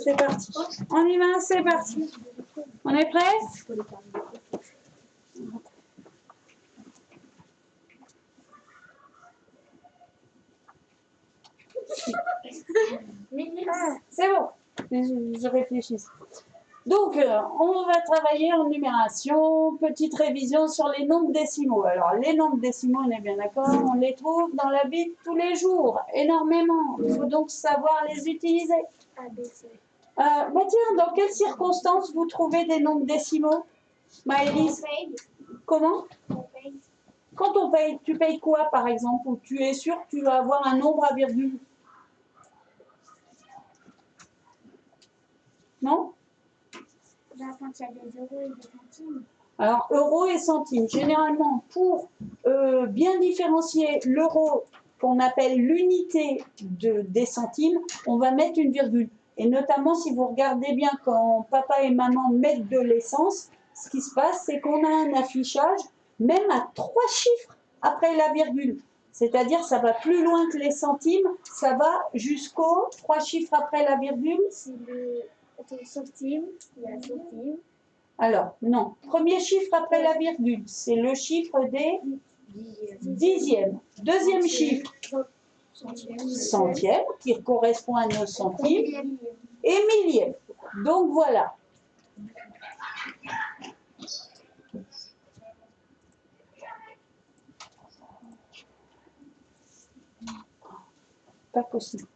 C'est parti. On y va, c'est parti. On est prêt? C'est bon. Je réfléchis. Donc, on va travailler en numération. Petite révision sur les nombres décimaux. Alors, les nombres décimaux, on est bien d'accord, on les trouve dans la vie de tous les jours, énormément. Il faut donc savoir les utiliser. Bah tiens, dans quelles circonstances vous trouvez des nombres décimaux, Maëlys? Comment? Quand on paye, tu payes quoi, par exemple? Ou tu es sûr que tu vas avoir un nombre à virgule? Non? Quand il y a des euros et des centimes. Alors, euros et centimes. Généralement, pour bien différencier l'euro, qu'on appelle l'unité des centimes, on va mettre une virgule. Et notamment, si vous regardez bien, quand papa et maman mettent de l'essence, ce qui se passe, c'est qu'on a un affichage, même à 3 chiffres après la virgule. C'est-à-dire, ça va plus loin que les centimes, ça va jusqu'aux 3 chiffres après la virgule. C'est le centime, il y a centime. Alors, non. Premier chiffre après la virgule, c'est le chiffre des dixièmes. Deuxième chiffre, centième, qui correspond à nos centimes, et millième. Donc, voilà. Pas possible.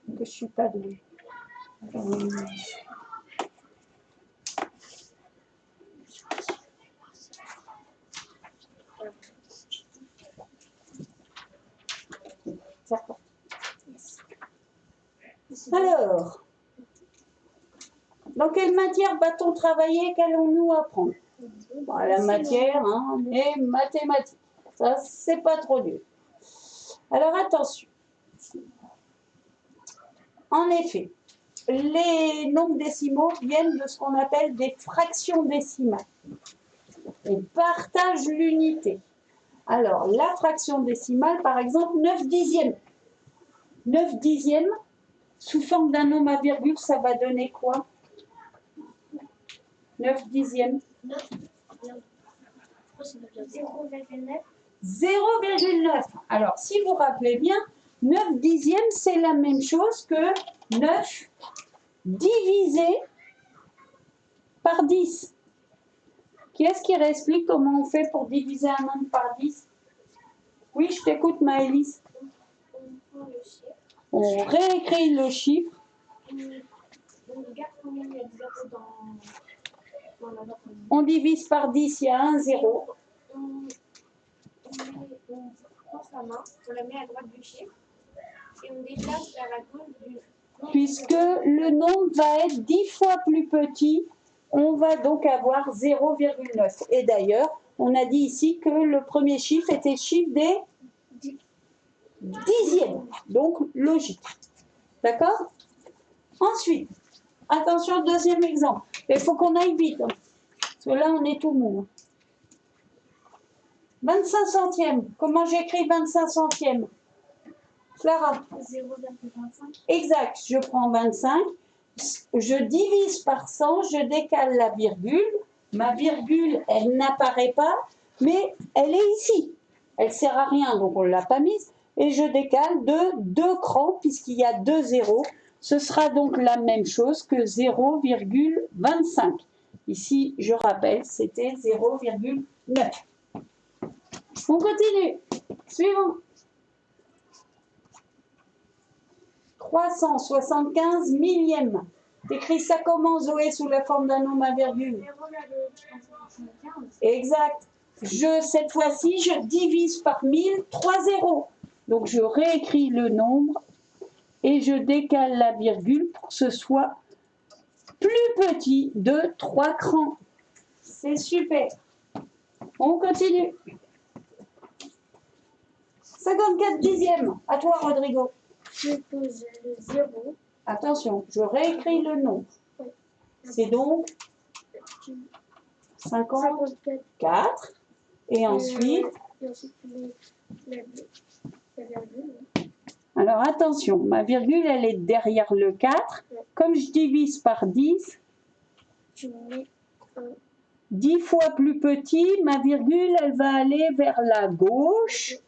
Que je ne suis pas douée. Alors, dans quelle matière va-t-on travailler? Qu'allons-nous apprendre? Bon, la matière, hein, les mathématiques. Ça, c'est pas trop dur. Alors, attention. En effet, les nombres décimaux viennent de ce qu'on appelle des fractions décimales. On partage l'unité. Alors, la fraction décimale, par exemple, 9 dixièmes. 9 dixièmes, sous forme d'un nombre à virgule, ça va donner quoi? 9 dixièmes. 0,9. 0,9. Alors, si vous vous rappelez bien, 9 dixièmes, c'est la même chose que 9 divisé par 10. Qui est-ce qui réexplique comment on fait pour diviser un nombre par 10? Oui, je t'écoute, Maëlys. On réécrit le chiffre. On divise par 10, il y a un 0. On prend sa main, on la met à droite du chiffre et on déplace vers la gauche du... Puisque le nombre va être 10 fois plus petit, on va donc avoir 0,9. Et d'ailleurs, on a dit ici que le premier chiffre était le chiffre des dixièmes. Donc, logique. D'accord? Ensuite, attention, deuxième exemple. Il faut qu'on aille vite. Hein, parce que là, on est tout mou. 25 centièmes. Comment j'écris 25 centièmes? Clara? 0,25. Exact. Je prends 25. Je divise par 100. Je décale la virgule. Ma virgule, elle n'apparaît pas, mais elle est ici. Elle ne sert à rien, donc on ne l'a pas mise. Et je décale de 2 crans, puisqu'il y a 2 zéros. Ce sera donc la même chose que 0,25. Ici, je rappelle, c'était 0,9. On continue. Suivant. 375 millièmes. T'écris ça comment, Zoé, sous la forme d'un nombre à virgule? 0,375. Exact. Cette fois-ci, je divise par 1000, 3 zéros. Donc, je réécris le nombre et je décale la virgule pour que ce soit plus petit de 3 crans. C'est super. On continue. 54 dixièmes. À toi, Rodrigo. Je pose le 0. Attention, je réécris le nombre. C'est donc 54. Et ensuite, la virgule. Alors attention, ma virgule, elle est derrière le 4. Comme je divise par 10, Tu mets 10 fois plus petit, ma virgule, elle va aller vers la gauche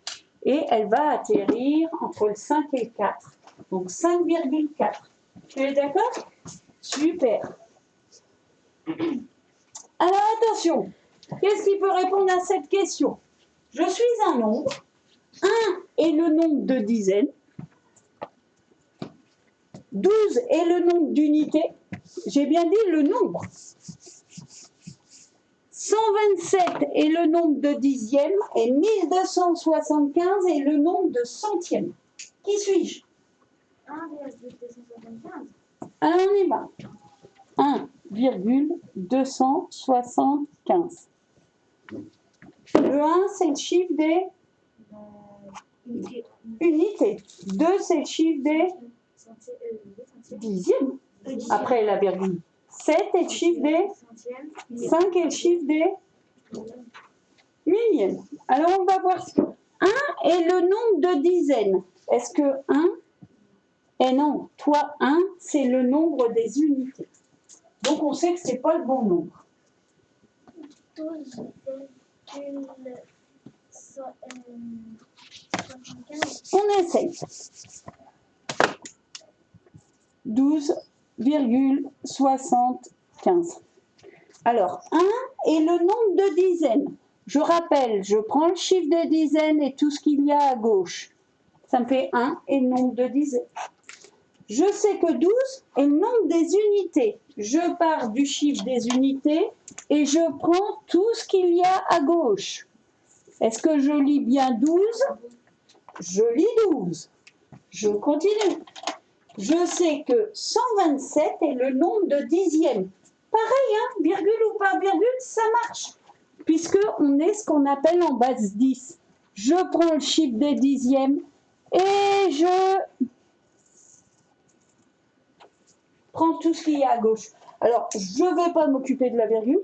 et elle va atterrir entre le 5 et le 4. Donc 5,4. Tu es d'accord? Super. Alors attention, qu'est-ce qui peut répondre à cette question? Je suis un nombre. 1 est le nombre de dizaines. 12 est le nombre d'unités. J'ai bien dit le nombre. 127 est le nombre de dixièmes et 1275 est le nombre de centièmes. Qui suis-je? 1,275. Alors on y va. 1,275. Le 1, c'est le chiffre des unités. 2, c'est le chiffre des dixièmes. Après la virgule. 7 est le chiffre des 5 est le chiffre des millièmes. Alors on va voir. 1 est le nombre de dizaines. Est-ce que 1 Eh non, toi 1, c'est le nombre des unités. Donc on sait que ce n'est pas le bon nombre. 12,75. On essaye. 12,75. Alors, 1 est le nombre de dizaines. Je rappelle, je prends le chiffre de dizaines et tout ce qu'il y a à gauche. Ça me fait 1 et le nombre de dizaines. Je sais que 12 est le nombre des unités. Je pars du chiffre des unités et je prends tout ce qu'il y a à gauche. Est-ce que je lis bien 12? Je lis 12. Je continue. Je sais que 127 est le nombre de dixièmes. Pareil, hein, virgule ou pas virgule, ça marche. Puisqu'on est ce qu'on appelle en base 10. Je prends le chiffre des dixièmes et je prends tout ce qu'il y a à gauche. Alors, je ne vais pas m'occuper de la virgule.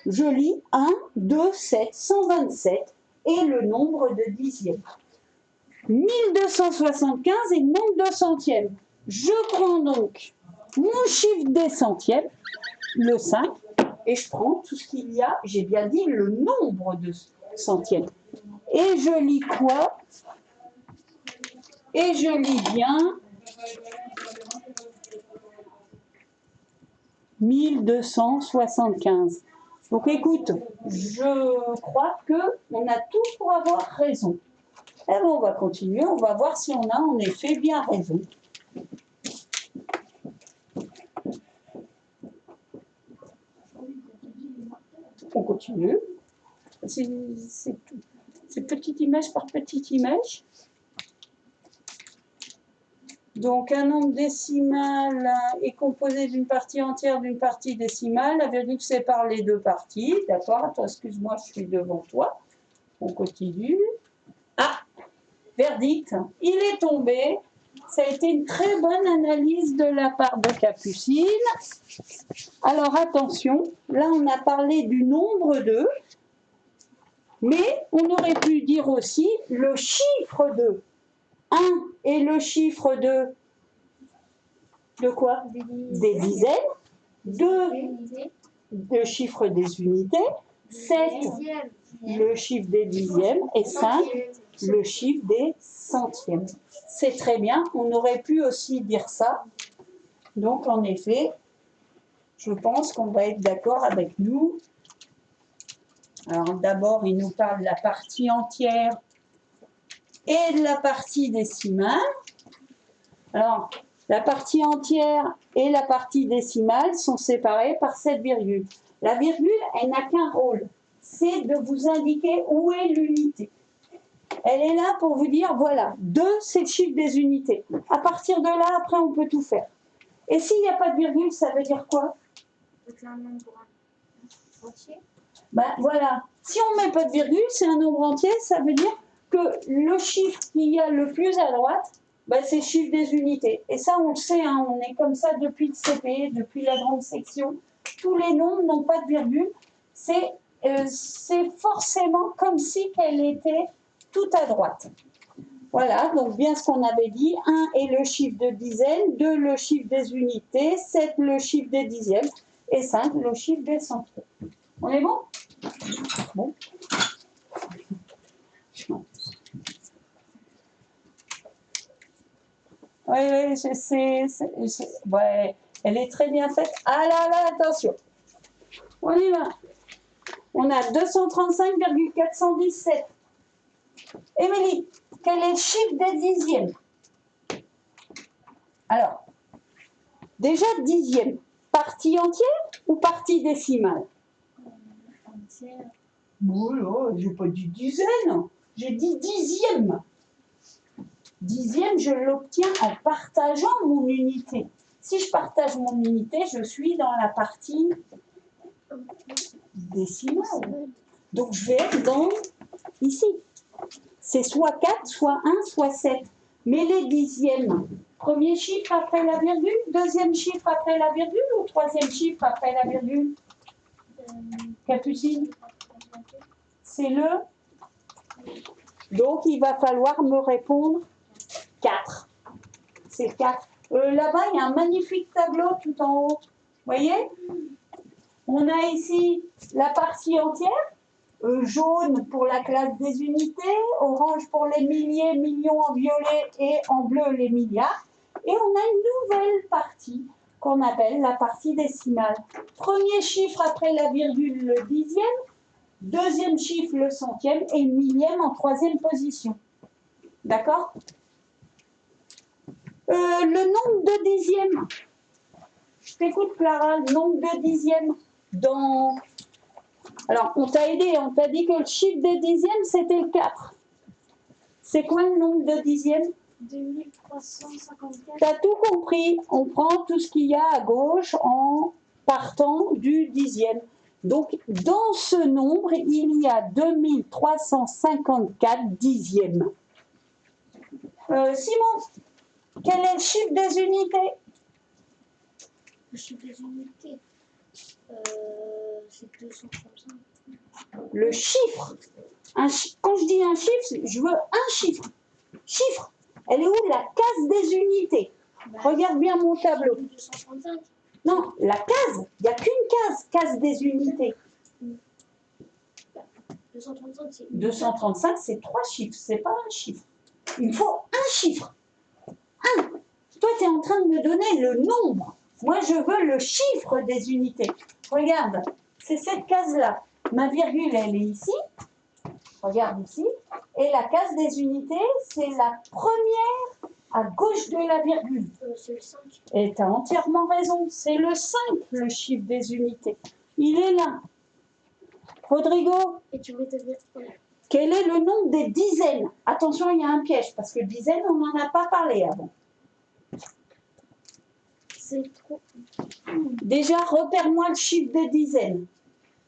Je lis 1, 2, 7, 127 et le nombre de dixièmes. 1275 est le nombre de centièmes. Je prends donc mon chiffre des centièmes, le 5, et je prends tout ce qu'il y a, j'ai bien dit le nombre de centièmes. Et je lis quoi? Et je lis bien 1275. Donc écoute, je crois qu'on a tout pour avoir raison. Et bien, on va continuer, on va voir si on a en effet bien raison. On continue. C'est petite image par petite image. Donc, un nombre décimal est composé d'une partie entière, d'une partie décimale. La virgule sépare les deux parties. D'accord? Attends, excuse-moi, je suis devant toi. On continue. Ah! Verdict. Il est tombé. Ça a été une très bonne analyse de la part de Capucine. Alors, attention. Là, on a parlé du nombre 2. Mais on aurait pu dire aussi le chiffre 2. 1 est le chiffre de quoi? Des dizaines. 2, le chiffre des unités. 7, le chiffre des dixièmes. Et 5, le chiffre des centièmes. C'est très bien. On aurait pu aussi dire ça. Donc, en effet, je pense qu'on va être d'accord avec nous. Alors, d'abord, il nous parle de la partie entière et de la partie décimale. Alors, la partie entière et la partie décimale sont séparées par cette virgule. La virgule, elle n'a qu'un rôle, c'est de vous indiquer où est l'unité. Elle est là pour vous dire, voilà, 2, c'est le chiffre des unités. À partir de là, après, on peut tout faire. Et s'il n'y a pas de virgule, ça veut dire quoi? C'est un nombre entier. Ben voilà, si on ne met pas de virgule, c'est un nombre entier, ça veut dire que le chiffre qu'il y a le plus à droite, ben c'est le chiffre des unités. Et ça, on le sait, hein, on est comme ça depuis le CP, depuis la grande section. Tous les nombres n'ont pas de virgule. C'est forcément comme si qu'elle était tout à droite. Voilà, donc bien ce qu'on avait dit. 1 est le chiffre de dizaines, 2 le chiffre des unités, 7 le chiffre des dixièmes et 5 le chiffre des centièmes. On est bon? Bon. Oui, ouais, elle est très bien faite. Ah là là, attention. On y va. On a 235,417. Émilie, quel est le chiffre des dixièmes? Alors, déjà dixième. Partie entière ou partie décimale? Entière. Oui, j'ai pas dit dizaine, j'ai dit dixième. Dixième, je l'obtiens en partageant mon unité. Si je partage mon unité, je suis dans la partie décimale. Donc, je vais être dans ici. C'est soit 4, soit 1, soit 7. Mais les dixièmes, premier chiffre après la virgule, deuxième chiffre après la virgule ou troisième chiffre après la virgule? Capucine? C'est le? Donc, il va falloir me répondre 4. C'est 4. Là-bas, il y a un magnifique tableau tout en haut. Vous voyez? On a ici la partie entière. Jaune pour la classe des unités, orange pour les milliers, millions en violet et en bleu les milliards. Et on a une nouvelle partie qu'on appelle la partie décimale. Premier chiffre après la virgule, le dixième. Deuxième chiffre, le centième. Et le millième en troisième position. D'accord? Le nombre de dixièmes. Je t'écoute, Clara. Le nombre de dixièmes dans... Alors, on t'a aidé, on t'a dit que le chiffre des dixièmes, c'était le 4. C'est quoi le nombre de dixièmes? 2354. Tu as tout compris. On prend tout ce qu'il y a à gauche en partant du dixième. Donc, dans ce nombre, il y a 2354 dixièmes. Simon, quel est le chiffre des unités? Le chiffre des unités, c'est 235. Le chiffre. Quand je dis un chiffre, je veux un chiffre. Chiffre. Elle est où la case des unités? Regarde bien mon tableau. 235. Non, la case. Il n'y a qu'une case. Case des unités. 235, c'est 235, c'est 3 chiffres. C'est pas un chiffre. Il faut un chiffre. Un. Toi, tu es en train de me donner le nombre. Moi, je veux le chiffre des unités. Regarde, c'est cette case-là. Ma virgule, elle est ici. Regarde ici. Et la case des unités, c'est la première à gauche de la virgule. c'est le 5. Et tu as entièrement raison. C'est le 5, le chiffre des unités. Il est là. Rodrigo, Et tu veux te dire quel est le nombre des dizaines? Attention, il y a un piège, parce que dizaines, on n'en a pas parlé avant. C'est 3. Déjà, repère-moi le chiffre des dizaines.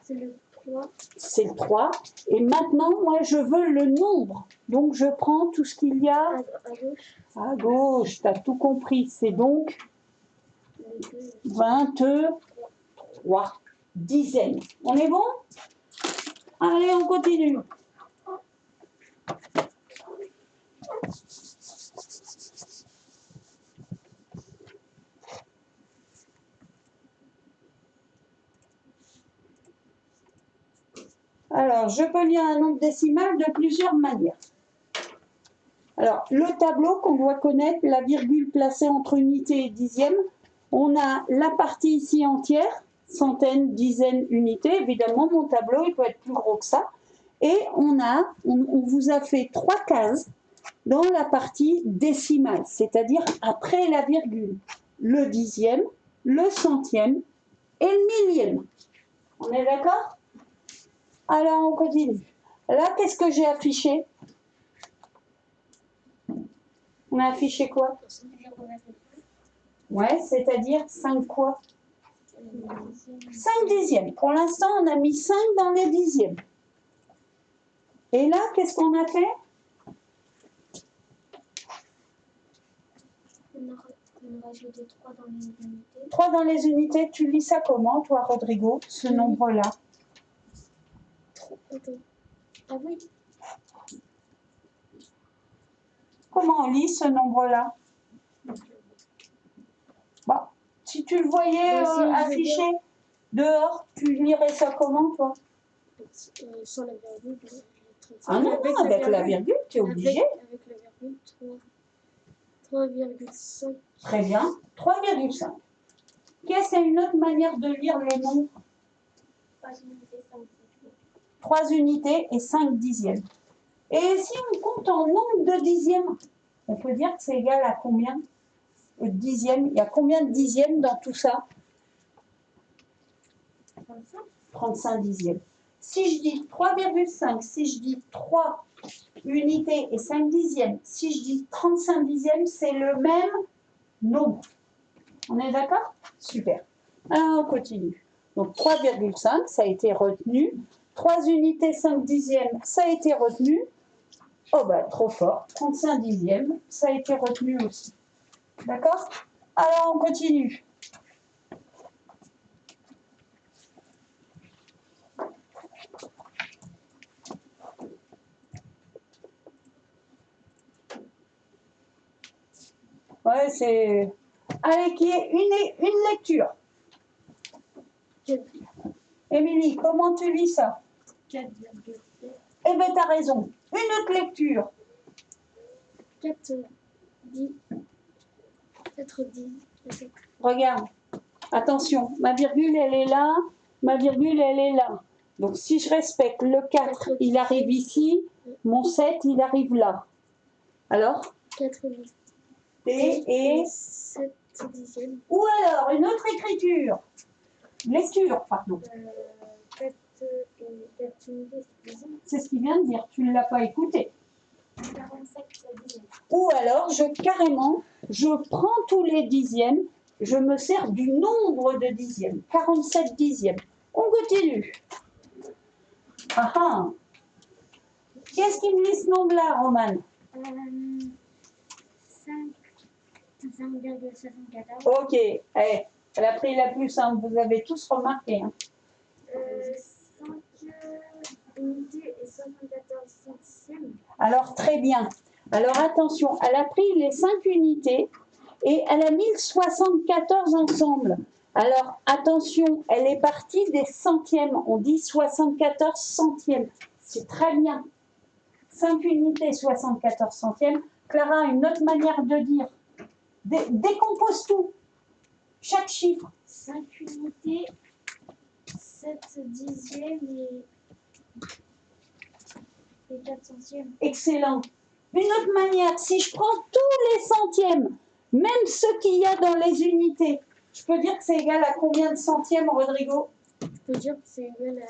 C'est le 3. C'est le 3. Et maintenant, moi, je veux le nombre. Donc, je prends tout ce qu'il y a À gauche. à gauche. Tu as tout compris. C'est donc 23 dizaines. On est bon? Allez, on continue. Alors, je peux lire un nombre décimal de plusieurs manières. Alors, le tableau qu'on doit connaître, la virgule placée entre unité et dixième, on a la partie ici entière, centaines, dizaines, unités. Évidemment, mon tableau, il peut être plus gros que ça. Et on vous a fait 3 cases dans la partie décimale, c'est-à-dire après la virgule. Le dixième, le centième et le millième. On est d'accord? Alors, on continue. Là, qu'est-ce que j'ai affiché? On a affiché quoi? Ouais, c'est-à-dire 5 quoi? 5 dixièmes. Pour l'instant, on a mis 5 dans les dixièmes. Et là, qu'est-ce qu'on a fait? On a rajouté 3 dans les unités. 3 dans les unités. Tu lis ça comment, toi, Rodrigo, ce nombre-là? Ah oui. Comment on lit ce nombre-là? Bon, si tu le voyais Si je affiché dehors, tu lirais ça comment, toi? Sans la virgule. Ah non, non, avec la virgule, tu es obligé. Avec la virgule, 3,5. Très bien, 3,5. Qu'est-ce qu'il y a une autre manière de lire le nombre? 3 unités et 5 dixièmes. Et si on compte en nombre de dixièmes, on peut dire que c'est égal à combien de dixièmes? Il y a combien de dixièmes dans tout ça? 35 dixièmes. Si je dis 3,5, si je dis 3 unités et 5 dixièmes, si je dis 35 dixièmes, c'est le même nombre. On est d'accord? Super. Alors, on continue. Donc 3,5, ça a été retenu. 3 unités, 5 dixièmes, ça a été retenu. Oh bah, trop fort. 35 dixièmes, ça a été retenu aussi. D'accord? Alors, on continue. Ouais, c'est... Allez, qui est une lecture. Émilie, comment tu lis ça? 4,4. Eh bien, tu as raison. Une autre lecture. 4, 10. 4, 10. Regarde. Attention, ma virgule, elle est là. Ma virgule, elle est là. Donc, si je respecte le 4, il arrive ici. Mon 7, il arrive là. Alors? 4, 10. Et 7 dixièmes. ou alors, une autre écriture. Lecture, pardon. 4 unités, C'est ce qu'il vient de dire. Tu ne l'as pas écouté. 47 dixièmes. Ou alors, carrément, je prends tous les dixièmes, je me sers du nombre de dixièmes. 47 dixièmes. On continue. Ah ah. Qu'est-ce qui me lit ce nombre-là, Romane? 5,74. Ok. Allez, elle a pris la plus simple. Vous avez tous remarqué. Hein. 5 unités et 74 centièmes. Alors, très bien. Alors, attention, elle a pris les 5 unités et elle a mis le 74 ensemble. Alors, attention, elle est partie des centièmes. On dit 74 centièmes. C'est très bien. 5 unités, 74 centièmes. Clara, une autre manière de dire. Décompose tout. Chaque chiffre. 5 unités, 7 dixièmes et 4 centièmes. Excellent. Une autre manière, si je prends tous les centièmes, même ceux qu'il y a dans les unités, je peux dire que c'est égal à combien de centièmes, Rodrigo? Je peux dire que c'est égal à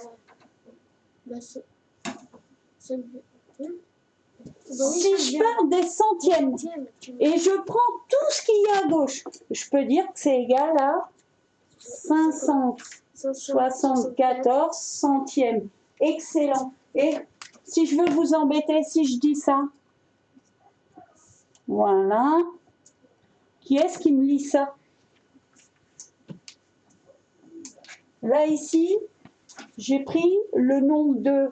5. Si je pars des centièmes et je prends tout ce qu'il y a à gauche, je peux dire que c'est égal à 574 centièmes. Excellent. Et si je veux vous embêter, si je dis ça, voilà. Qui est-ce qui me lit ça? Là, ici, j'ai pris le nombre de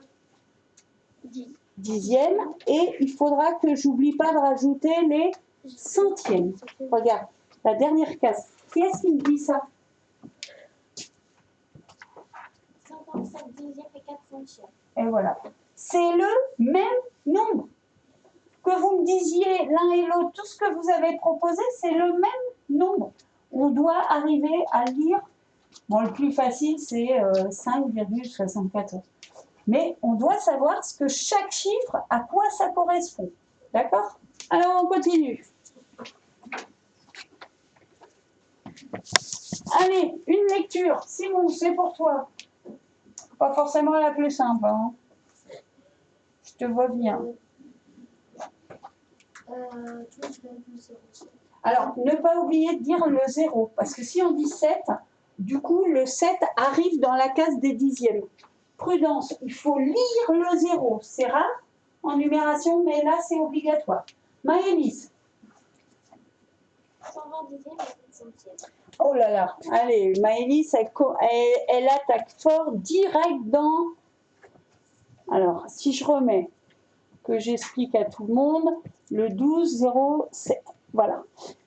dixièmes et il faudra que j'oublie pas de rajouter les centièmes. Regarde, la dernière case. Qui est-ce qui me dit ça? 57 dixièmes et 4 centièmes. Et voilà. C'est le même nombre. Que vous me disiez l'un et l'autre, tout ce que vous avez proposé, c'est le même nombre. On doit arriver à lire. Bon, le plus facile, c'est 5,74. Mais on doit savoir ce que chaque chiffre, à quoi ça correspond. D'accord? Alors, on continue. Allez, une lecture. Simon, c'est pour toi. Pas forcément la plus simple. Hein. Je te vois bien. Alors, ne pas oublier de dire le 0. Parce que si on dit 7, du coup, le 7 arrive dans la case des dixièmes. Prudence, il faut lire le 0. C'est rare en numération, mais là, c'est obligatoire. Maëlys. 120 dixièmes et 4 centièmes. Oh là là. Allez, Maëlys, elle attaque fort direct dans... Alors, si je remets que j'explique à tout le monde. Le 12,07. Voilà.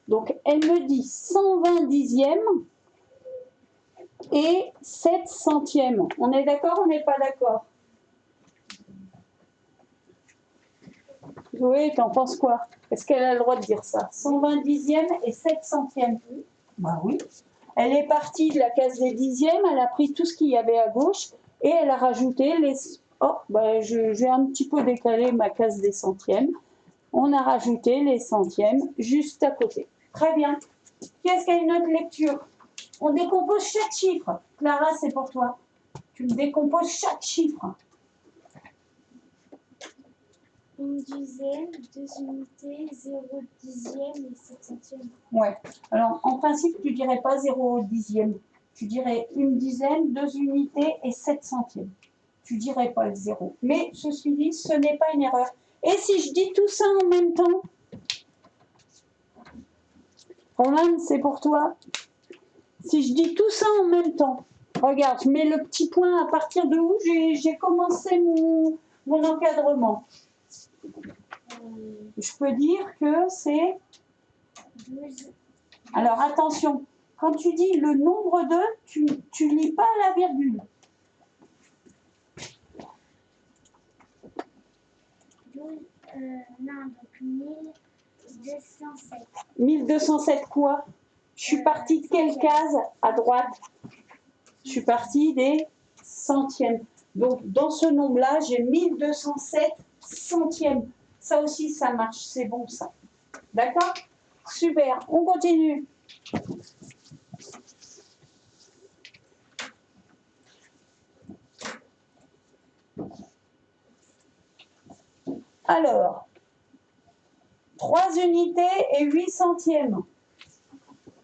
Donc, elle me dit 120 dixièmes et 7 centièmes. On est d'accord, on n'est pas d'accord? Oui, t'en penses quoi? Est-ce qu'elle a le droit de dire ça? 120 dixièmes et 7 centièmes. Bah oui. Elle est partie de la case des dixièmes, elle a pris tout ce qu'il y avait à gauche et elle a rajouté les... Oh, bah j'ai un petit peu décalé ma case des centièmes. On a rajouté les centièmes juste à côté. Très bien. Qu'est-ce qu'il y a une autre lecture? On décompose chaque chiffre. Clara, c'est pour toi. Tu me décomposes chaque chiffre. Une dizaine, 2 unités, 0 dixième et 7 centièmes. Ouais. Alors, en principe, tu dirais pas 0 dixième. Tu dirais une dizaine, 2 unités et 7 centièmes. Tu dirais pas le 0. Mais, ceci dit, ce n'est pas une erreur. Et si je dis tout ça en même temps? Roman, c'est pour toi. Si je dis tout ça en même temps, regarde, je mets le petit point à partir de où j'ai commencé mon encadrement. Je peux dire que c'est... 12. Alors attention, quand tu dis le nombre de, tu lis pas la virgule. 12, non, donc 1207. 1207 quoi? Je suis partie de quelle case à droite? Je suis partie des centièmes. Donc dans ce nombre-là, j'ai 1207 centièmes. Ça aussi, ça marche, c'est bon ça. D'accord? Super, on continue. Alors, 3 unités et 8 centièmes.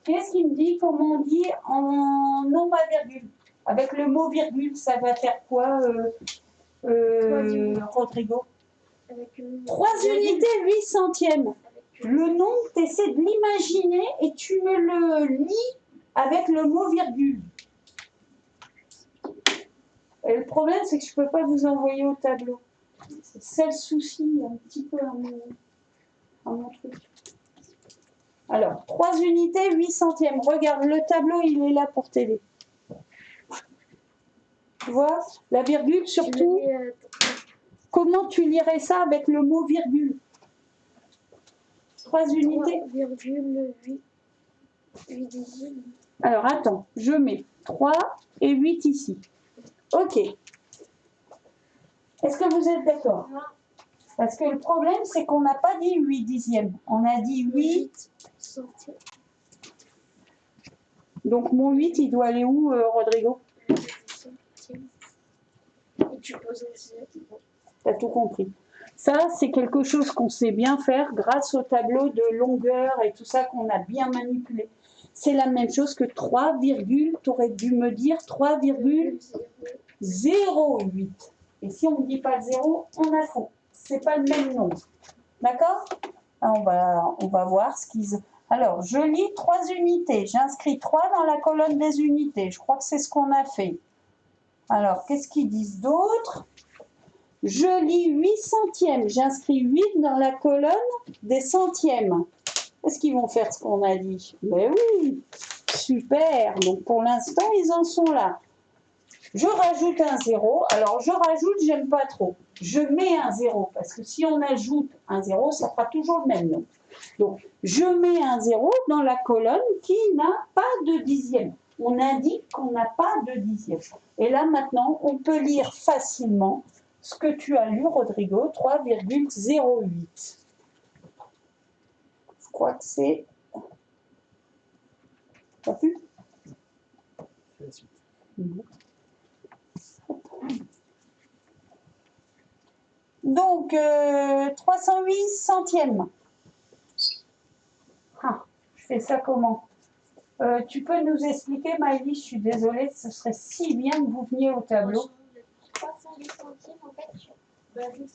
Qu'est-ce qu'il me dit? Comment on dit en nombre à virgule? Avec le mot virgule, ça va faire quoi, Rodrigo? 3 unités, 8 centièmes. Le nombre, tu essaies de l'imaginer et tu me le lis avec le mot virgule. Et le problème, c'est que je ne peux pas vous envoyer au tableau. C'est le souci, un petit peu à mon truc. Alors, 3 unités, 8 centièmes. Regarde, le tableau, il est là pour t'aider. Tu vois, la virgule, surtout, comment tu lirais ça avec le mot virgule? 3 unités. 3,8 dixièmes. Alors, attends, je mets 3 et 8 ici. OK. Est-ce que vous êtes d'accord? Parce que le problème, c'est qu'on n'a pas dit 8 dixièmes. On a dit 8 centièmes. Donc, mon 8, il doit aller où, Rodrigo? Et tu poses le 7. Tu as tout compris. Ça, c'est quelque chose qu'on sait bien faire grâce au tableau de longueur et tout ça qu'on a bien manipulé. C'est la même chose que 3, tu aurais dû me dire 3,08. Et si on ne dit pas le 0, on a faux. Ce n'est pas le même nombre. D'accord? On va voir ce qu'ils... Alors, je lis 3 unités. J'inscris 3 dans la colonne des unités. Je crois que c'est ce qu'on a fait. Alors, qu'est-ce qu'ils disent d'autre? Je lis 8 centièmes. J'inscris 8 dans la colonne des centièmes. Est-ce qu'ils vont faire ce qu'on a dit? Ben oui, super. Donc, pour l'instant, ils en sont là. Je rajoute un 0. Alors, je rajoute, j'aime pas trop. Je mets un 0, parce que si on ajoute un 0, ça fera toujours le même nombre. Donc, je mets un 0 dans la colonne qui n'a pas de dixième. On indique qu'on n'a pas de dixième. Et là, maintenant, on peut lire facilement ce que tu as lu, Rodrigo, 3,08. Je crois que c'est... T'as vu? Donc, 308 centièmes. Ah, je fais ça comment? Tu peux nous expliquer, Maëlys? Je suis désolée, ce serait si bien que vous veniez au tableau. 308 centièmes, en fait.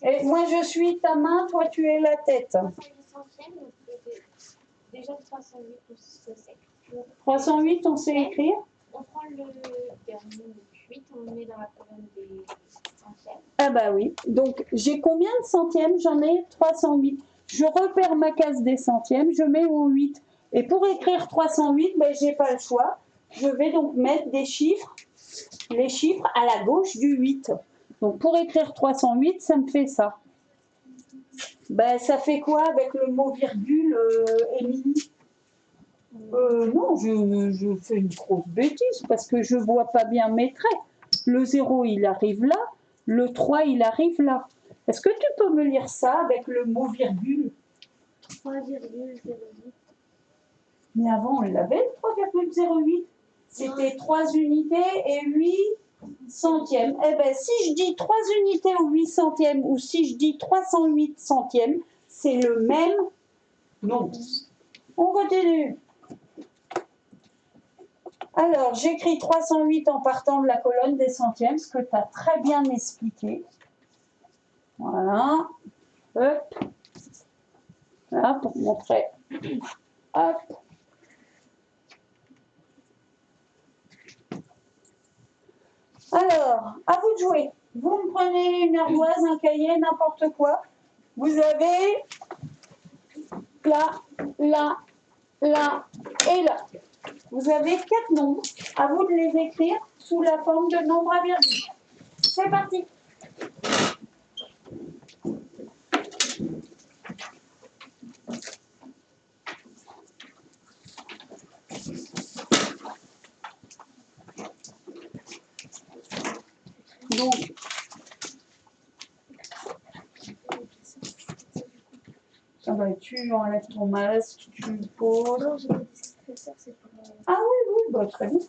Et moi, je suis ta main, toi, tu es la tête. 308 centièmes, donc déjà 308, on se sait. 308, on sait écrire? On prend le dernier 8, on le met dans la colonne des centièmes. centièmes. Ah bah oui. Donc, j'ai combien de centièmes? J'en ai 308. Je repère ma case des centièmes, je mets mon 8. Et pour écrire 308, ben, j'ai pas le choix. Je vais donc mettre des chiffres, les chiffres à la gauche du 8. Donc, pour écrire 308, ça me fait ça. Ben, ça fait quoi avec le mot virgule, Émilie? Non, je fais une grosse bêtise parce que je vois pas bien mes traits. Le 0, il arrive là. Le 3, il arrive là. Est-ce que tu peux me lire ça avec le mot virgule? 3,08. Mais avant, on l'avait, le 3,08. C'était 3 unités et 8 centièmes. Eh bien, si je dis 3 unités ou 8 centièmes, ou si je dis 308 centièmes, c'est le même nombre. On continue. Alors, j'écris 308 en partant de la colonne des centièmes, ce que tu as très bien expliqué. Voilà. Hop. Là, pour montrer. Hop. Alors, à vous de jouer. Vous me prenez une ardoise, un cahier, n'importe quoi. Vous avez là, là, là et là. Vous avez 4 nombres. À vous de les écrire sous la forme de nombres à virgule. C'est parti. Donc, ah bah, tu enlèves ton masque, tu le poses. Non, j'ai pas dit que ça, c'est pour... Ah oui, oui, bah, très bien.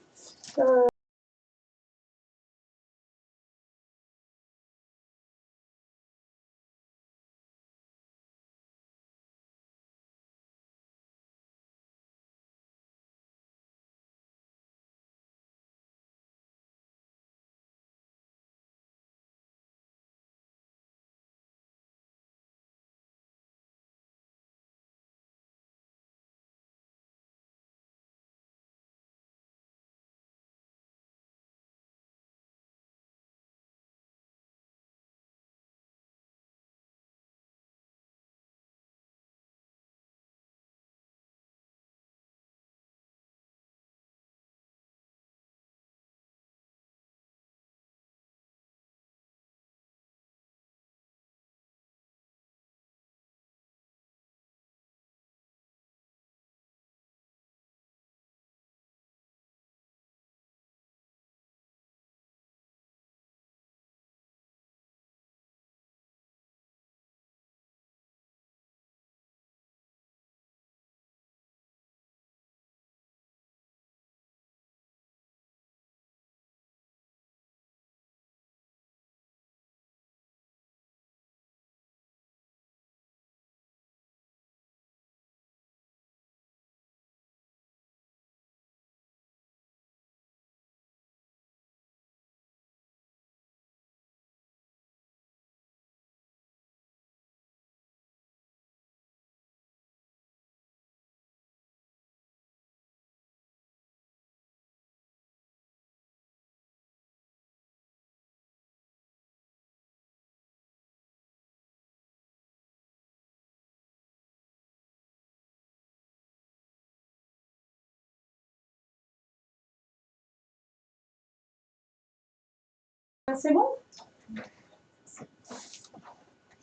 C'est bon?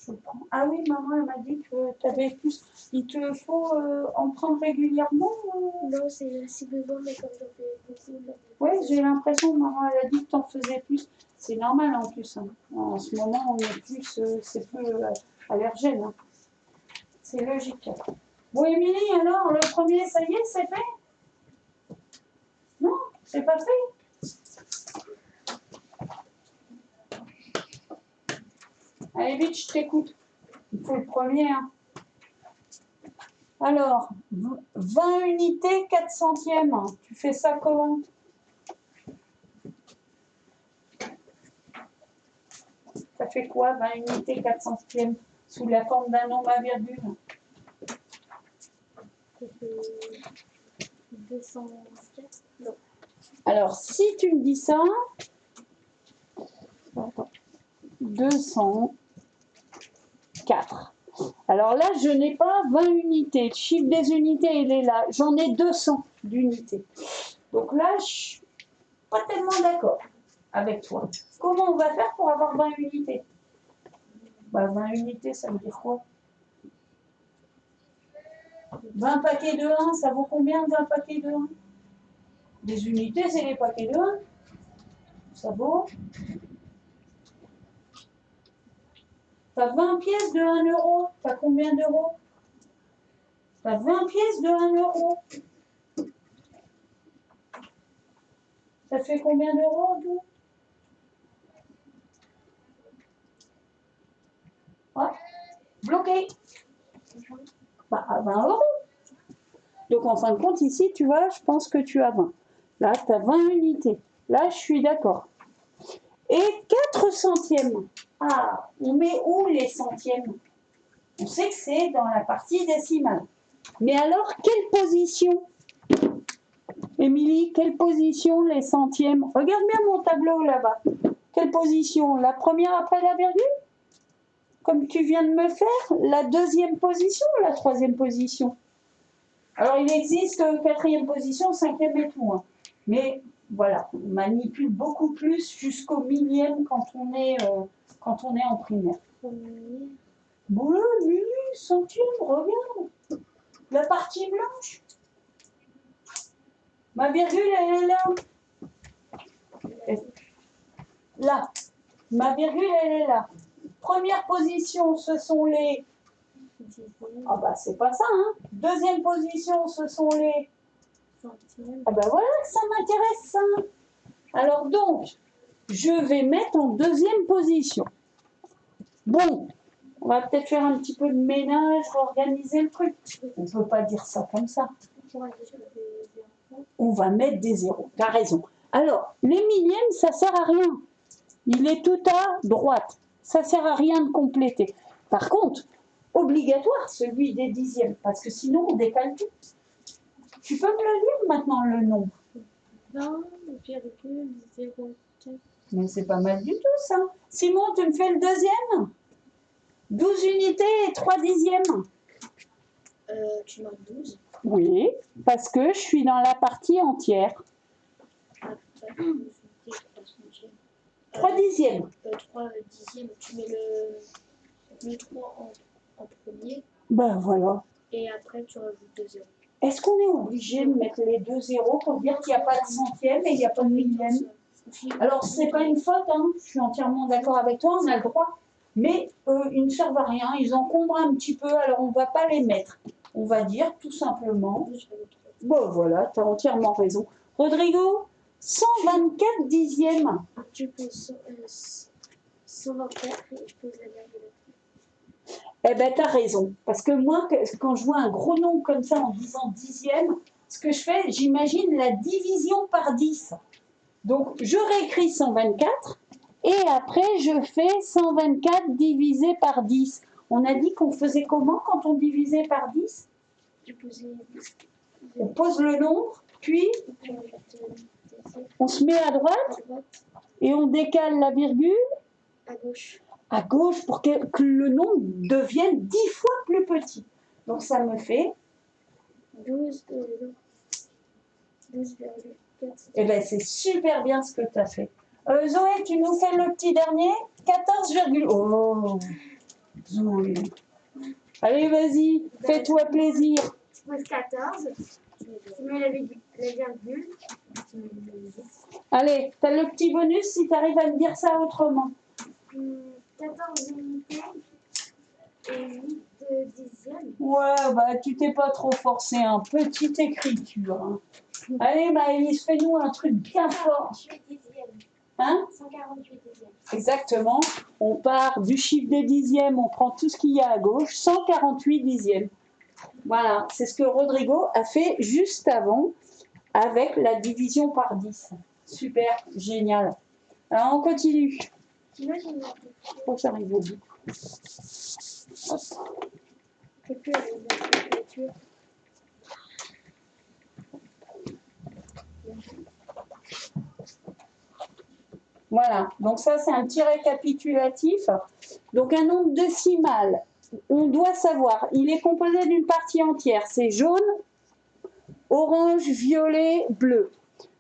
Je prends. Ah oui, maman, elle m'a dit que tu avais plus. Il te faut en prendre régulièrement Non, c'est si besoin, mais comme j'en fais beaucoup. Oui, j'ai l'impression, maman, elle a dit que tu en faisais plus. C'est normal en plus. Hein. En ce moment, on est plus, c'est plus allergène. Hein. C'est logique. Bon, Émilie, alors, le premier, ça y est, c'est fait? Non, c'est pas fait? Allez, vite, je t'écoute. Il faut le premier. Hein. Alors, 20 unités, 4 centièmes. Tu fais ça comment? Ça fait quoi, 20 unités, 4 centièmes, sous la forme d'un nombre à virgule? Ça fait 204. Non. Alors, si tu me dis ça... Attends. 204. Alors là, je n'ai pas 20 unités. Le chiffre des unités, il est là. J'en ai 200 d'unités. Donc là, je suis pas tellement d'accord avec toi. Comment on va faire pour avoir 20 unités? Bah, 20 unités, ça veut dire quoi? 20 paquets de 1, ça vaut combien 20 paquets de 1? Des unités, c'est les paquets de 1. Ça vaut. T'as 20 pièces de 1 euro. T'as combien d'euros? T'as 20 pièces de 1 euro. Ça fait combien d'euros, tout? Ouais. Bloqué. Bah, à 20 euros. Donc, en fin de compte, ici, tu vois, je pense que tu as 20. Là, tu as 20 unités. Là, je suis d'accord. Et 4 centièmes. Ah, on met où les centièmes? On sait que c'est dans la partie décimale. Mais alors, quelle position? Émilie, quelle position les centièmes? Regarde bien mon tableau là-bas. Quelle position? La première après la virgule? Comme tu viens de me faire? La deuxième position ou la troisième position? Alors, il existe quatrième position, cinquième et tout. Hein. Mais voilà, on manipule beaucoup plus jusqu'au millième quand on est en primaire. Voilà, oui, centième, regarde. La partie blanche. Ma virgule, elle est là. Là. Ma virgule, elle est là. Première position, ce sont les... Ah bah, c'est pas ça, hein. Deuxième position, ce sont les... Ah bah voilà, ça m'intéresse, ça. Alors donc, je vais mettre en deuxième position. Bon, on va peut-être faire un petit peu de ménage, organiser le truc. On ne peut pas dire ça comme ça. On va mettre des zéros. Tu as raison. Alors, les millièmes, ça ne sert à rien. Il est tout à droite. Ça ne sert à rien de compléter. Par contre, obligatoire celui des dixièmes, parce que sinon on décale tout. Tu peux me le lire maintenant, le nombre? 20,04. Mais c'est pas mal du tout, ça. Simon, tu me fais le deuxième? 12 unités et 3 dixièmes. Tu marques 12. Oui, parce que je suis dans la partie entière. 3 dixièmes. 3 dixièmes, tu mets le 3 en premier. Ben voilà. Et après, tu rajoutes 2 zéros. Est-ce qu'on est obligé de mettre les 2 zéros pour dire qu'il n'y a pas de centième et il n'y a pas de millième? Alors, ce n'est pas une faute, hein. Je suis entièrement d'accord avec toi, on a le droit. Mais ils ne servent à rien, ils encombrent un petit peu, alors on ne va pas les mettre. On va dire tout simplement... Bon, voilà, tu as entièrement raison. Rodrigo, 124 dixièmes. Tu poses 124 et je pose la virgule. Eh bien, tu as raison. Parce que moi, quand je vois un gros nombre comme ça en disant dixième, ce que je fais, j'imagine la division par 10. Donc, je réécris 124 et après, je fais 124 divisé par 10. On a dit qu'on faisait comment quand on divisait par 10? On pose le nombre, puis on se met à droite et on décale la virgule à gauche pour que le nombre devienne 10 fois plus petit. Donc ça me fait 12,4. Eh bien, c'est super bien ce que tu as fait. Zoé, tu nous fais le petit dernier? 14, oh, Zoé. Allez, vas-y, fais-toi plaisir. Tu poses 14, tu mets la virgule, Allez, tu as le petit bonus si tu arrives à me dire ça autrement. 14 unités et 8 dixièmes. Ouais, bah tu t'es pas trop forcé, hein. Petite écriture. Hein. Allez, Maëlys, fais-nous un truc bien fort. 148 dixièmes. Hein? 148 dixièmes. Exactement. On part du chiffre des dixièmes, on prend tout ce qu'il y a à gauche, 148 dixièmes. Voilà, c'est ce que Rodrigo a fait juste avant avec la division par 10. Super, génial. Alors, on continue. Sinon, j'ai une Faut que j'arrive au bout. Hop. Et puis, la calculature. Voilà, donc ça c'est un petit récapitulatif. Donc un nombre décimal, on doit savoir, il est composé d'une partie entière, c'est jaune, orange, violet, bleu.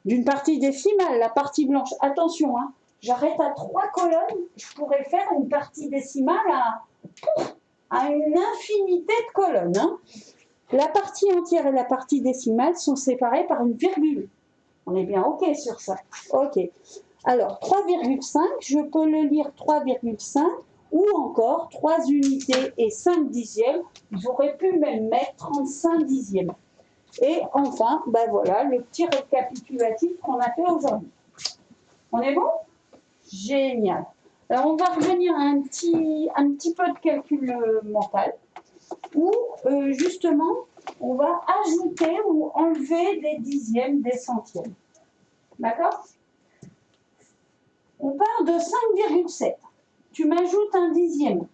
D'une partie décimale, la partie blanche. Attention, hein, j'arrête à 3 colonnes, je pourrais faire une partie décimale à une infinité de colonnes. Hein. La partie entière et la partie décimale sont séparées par une virgule. On est bien OK sur ça. OK. Alors, 3,5, je peux le lire 3,5 ou encore 3 unités et 5 dixièmes. J'aurais pu même mettre 35 dixièmes. Et enfin, ben voilà, le petit récapitulatif qu'on a fait aujourd'hui. On est bon? Génial. Alors, on va revenir à un petit peu de calcul mental où, justement, on va ajouter ou enlever des dixièmes, des centièmes. D'accord? On part de 5,7. Tu m'ajoutes un dixième.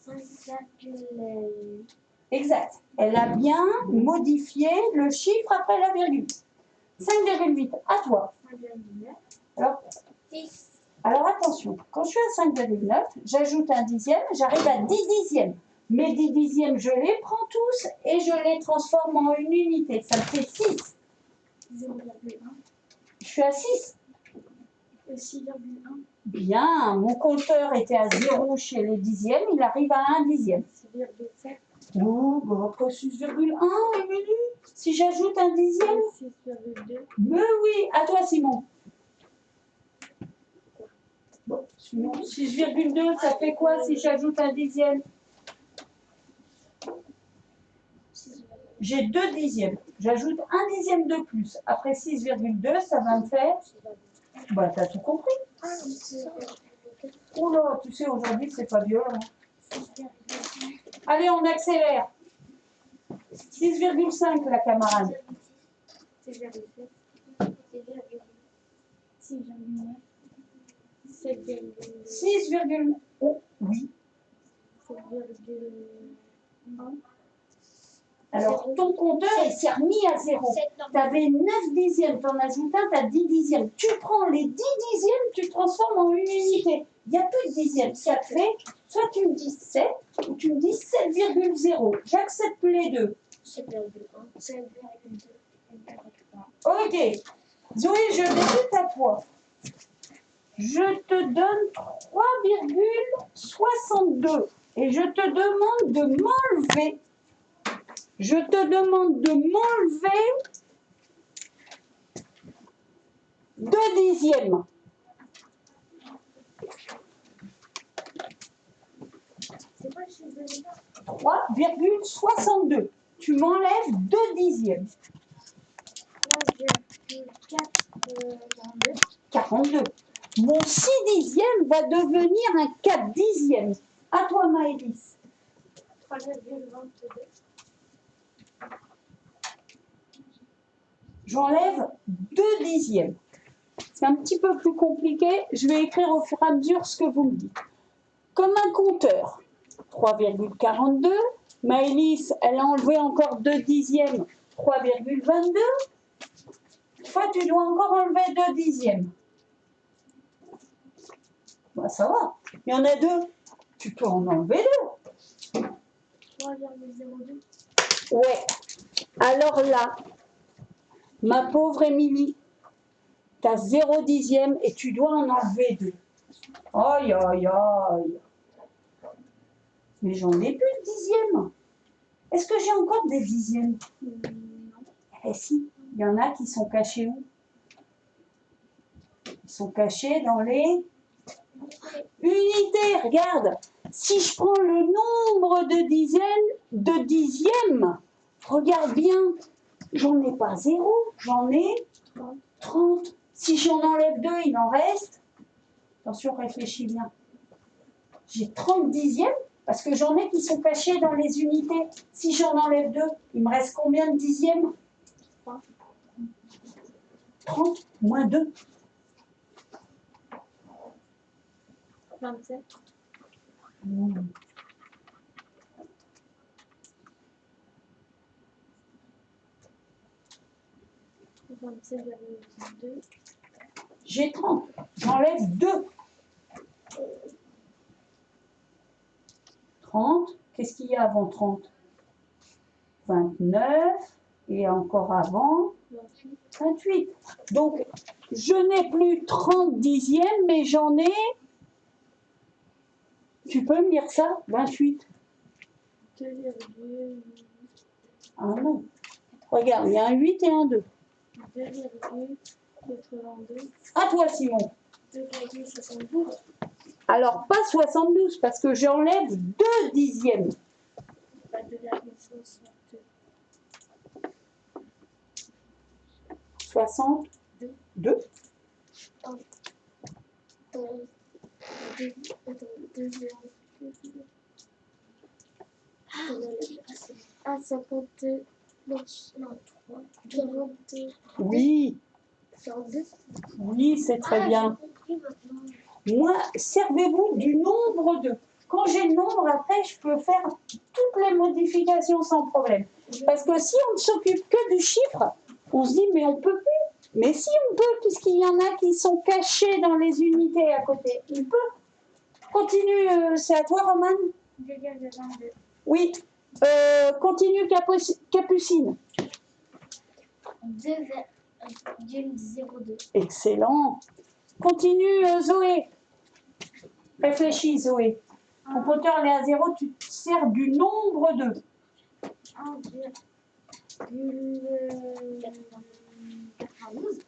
5,8. Exact. Elle a bien modifié le chiffre après la virgule. 5,8. À toi. 5,9. Alors attention, quand je suis à 5,9, j'ajoute un dixième, j'arrive à 10 dixièmes. Mes 10 dixièmes, je les prends tous et je les transforme en une unité. Ça me fait 6. 0,1. Je suis à 6. 6,1. Bien, mon compteur était à 0 chez les dixièmes, il arrive à 1 dixième. 6,7. Oh, bah après 6,1, Émilie. Si j'ajoute un dixième. 6,2. Mais oui, à toi Simon. Bon, Simon, 6,2, ça fait quoi si j'ajoute un dixième? J'ai 2 dixièmes. J'ajoute un dixième de plus. Après 6,2, ça va me faire. Bah, t'as tout compris. Oh là, tu sais, aujourd'hui, c'est pas violent. Allez, on accélère. 6,5, la camarade. 6,7. 6,9. 7,1. 6, oh, oui. 7,1. Alors, ton compteur, il s'est remis à 0. Tu avais 9 dixièmes, tu en ajoutes un, tu as 10 dixièmes. Tu prends les 10 dixièmes, tu transformes en une unité. Il n'y a plus de dixièmes. Ça te fait, soit tu me dis 7, ou tu me dis 7,0. J'accepte les deux. 7,1. 7,2. Ok. Zoé, je débute à toi. Je te donne 3,62 et je te demande de m'enlever. Je te demande de m'enlever 2 dixièmes. C'est quoi le chiffre de départ? 3,62. Tu m'enlèves 2 dixièmes. 3,442. 42. Mon 6 dixièmes va devenir un 4 dixièmes. À toi, Maëlys. 3,22. J'enlève 2 dixièmes. C'est un petit peu plus compliqué. Je vais écrire au fur et à mesure ce que vous me dites. Comme un compteur, 3,42. Maëlys, elle a enlevé encore 2 dixièmes, 3,22. Toi, tu dois encore enlever 2 dixièmes. Bah, ça va. Il y en a 2. Tu peux en enlever 2. 3,02. Ouais. Alors là, ma pauvre Émilie, tu as 0 dixième et tu dois en enlever 2. Aïe, aïe, aïe. Mais j'en ai plus de dixièmes. Est-ce que j'ai encore des dixièmes? Non. Eh si, il y en a qui sont cachés où? Ils sont cachés dans les unités. Regarde, si je prends le nombre de dixièmes, regarde bien, j'en ai pas 0, j'en ai 30. Si j'en enlève 2, il en reste. Attention, réfléchis bien. J'ai 30 dixièmes parce que j'en ai qui sont cachés dans les unités. Si j'en enlève 2, il me reste combien de dixièmes? 30 moins 2. 27. Mmh. J'ai 30. J'enlève 2. 30. Qu'est-ce qu'il y a avant 30? 29. Et encore avant 28. Donc, je n'ai plus 30 dixièmes, mais j'en ai... Tu peux me dire ça? 28. 2, Ah non. Regarde, il y a un 8 et un 2. 2,82. À toi, Simon. 2,72. Alors, pas 72, parce que j'enlève 2 dixièmes. Pas 2,62. 62. 2. Ah, 52. Non, 3. 42. Oui, 42. oui, c'est très bien. J'ai compris maintenant. Moi, servez-vous du nombre 2. Quand j'ai le nombre, après, je peux faire toutes les modifications sans problème. Parce que si on ne s'occupe que du chiffre, on se dit, mais on peut plus. Mais si on peut, puisqu'il y en a qui sont cachés dans les unités à côté, on peut. Continue, c'est à toi, Roman? 2,22. Oui. Continue, Capucine. 2,02. Excellent. Continue, Zoé. Réfléchis, Zoé. Ton compteur est à 0, tu te sers du nombre 2. 1,92.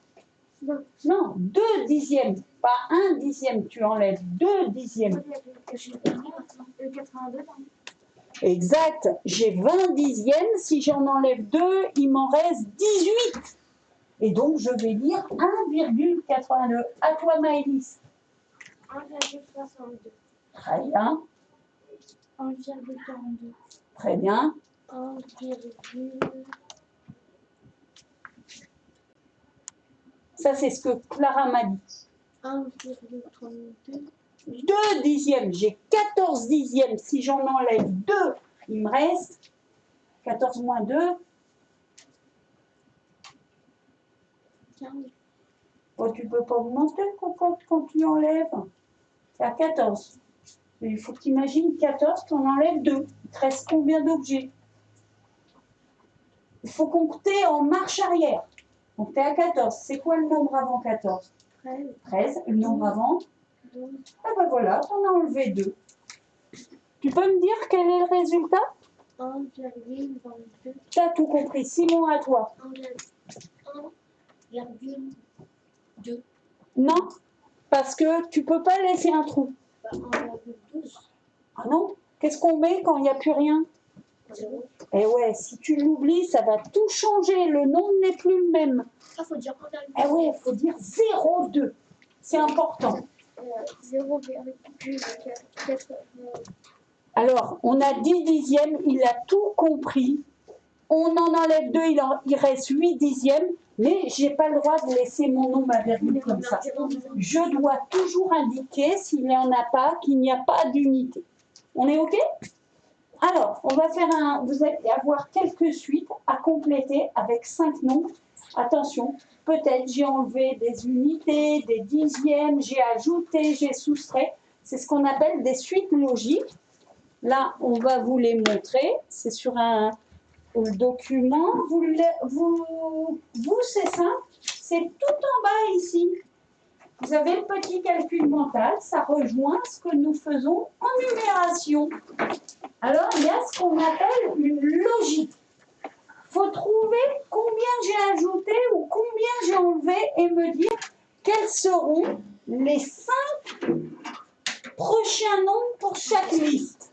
Non. Non, 2 dixièmes. Pas 1 dixième, tu enlèves 2 dixièmes. 82. Exact. J'ai 20 dixièmes. Si j'en enlève 2, il m'en reste 18. Et donc, je vais dire 1,82. À toi, Maëlys. 1,62. Très bien. 1,42. Très bien. 1, Ça, c'est ce que Clara m'a dit. 1,32. 2 dixièmes. J'ai 14 dixièmes. Si j'en enlève 2, il me reste 14 moins 2. 15. Oh, tu ne peux pas augmenter quand tu enlèves. C'est à 14. Il faut que tu imagines 14, tu en enlèves 2. Il te reste combien d'objets? Il faut compter en marche arrière. Donc tu es à 14. C'est quoi le nombre avant 14? 13. 13. Le nombre avant? 12. Ah ben voilà, tu en as enlevé 2. Tu peux me dire quel est le résultat? 1,22. Tu as tout compris. Simon, à toi. 1,2. Non, parce que tu ne peux pas laisser un trou. 1,12. Ah non? Qu'est-ce qu'on met quand il n'y a plus rien? 0. Eh ouais, si tu l'oublies, ça va tout changer. Le nombre n'est plus le même. Ah, faut dire 1,2. Eh ouais, il faut dire 0,2. C'est important. 0,4. Alors, on a 10 dixièmes, il a tout compris. On en enlève 2, il reste 8 dixièmes, mais je n'ai pas le droit de laisser mon nombre à virgule comme ça. Je dois toujours indiquer, s'il n'y en a pas, qu'il n'y a pas d'unité. On est OK? Alors, on va faire vous allez avoir quelques suites à compléter avec 5 nombres. Attention, peut-être j'ai enlevé des unités, des dixièmes, j'ai ajouté, j'ai soustrait. C'est ce qu'on appelle des suites logiques. Là, on va vous les montrer. C'est sur le document. Vous, c'est simple. C'est tout en bas ici. Vous avez le petit calcul mental. Ça rejoint ce que nous faisons en numération. Alors, il y a ce qu'on appelle une logique. Il faut trouver combien j'ai ajouté ou combien j'ai enlevé et me dire quels seront les 5 prochains nombres pour chaque liste.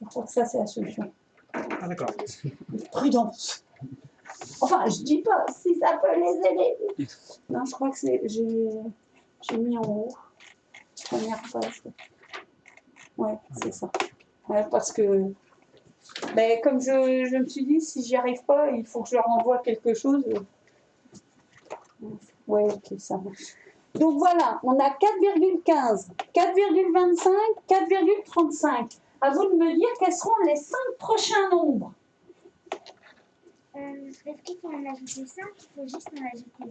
Je crois que ça, c'est la solution. Ah, d'accord. Prudence. Enfin, je dis pas si ça peut les aider. Non, je crois que j'ai mis en haut. Première page. Ouais, c'est ça. Ouais, parce que, ben, comme je me suis dit, si j'y arrive pas, il faut que je leur envoie quelque chose. Ouais, ok, ça marche. Donc voilà, on a 4,15, 4,25, 4,35. À vous de me dire quels seront les 5 prochains nombres. Est-ce qu'il faut en ajouter 5? Il faut juste en ajouter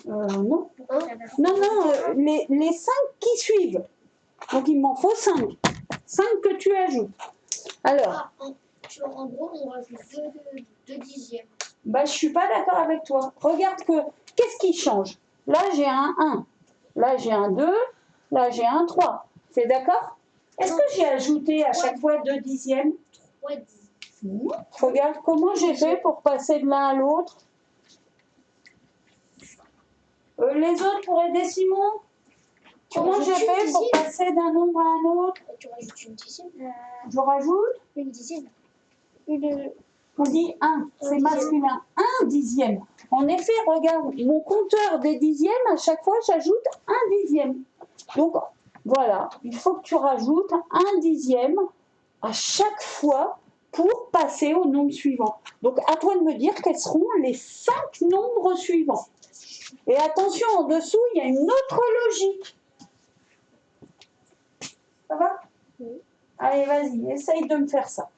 2. Non. Pour que ça fasse Non, non, les 5 qui suivent. Donc il m'en faut 5. 5 que tu ajoutes. Alors, En gros, on rajoute 2 dixièmes. bah, je suis pas d'accord avec toi. Regarde qu'est-ce qui change? Là, j'ai un 1. Là, j'ai un 2. Là, j'ai un 3. C'est d'accord? Est-ce que j'ai ajouté à chaque fois 2 dixièmes? 3 dixièmes. Regarde comment j'ai fait pour passer de l'un à l'autre. Les autres pour les décimaux? Comment j'ai fait pour passer d'un nombre à un autre? Tu rajoutes une dixième. Je rajoute? Une dixième. On dit 1, c'est masculin. 1 dixième. En effet, regarde, mon compteur des dixièmes, à chaque fois, j'ajoute 1 dixième. Donc, voilà, il faut que tu rajoutes 1 dixième à chaque fois pour passer au nombre suivant. Donc, à toi de me dire quels seront les 5 nombres suivants. Et attention, en dessous, il y a une autre logique. Ça va? Oui. Allez, vas-y, essaye de me faire ça.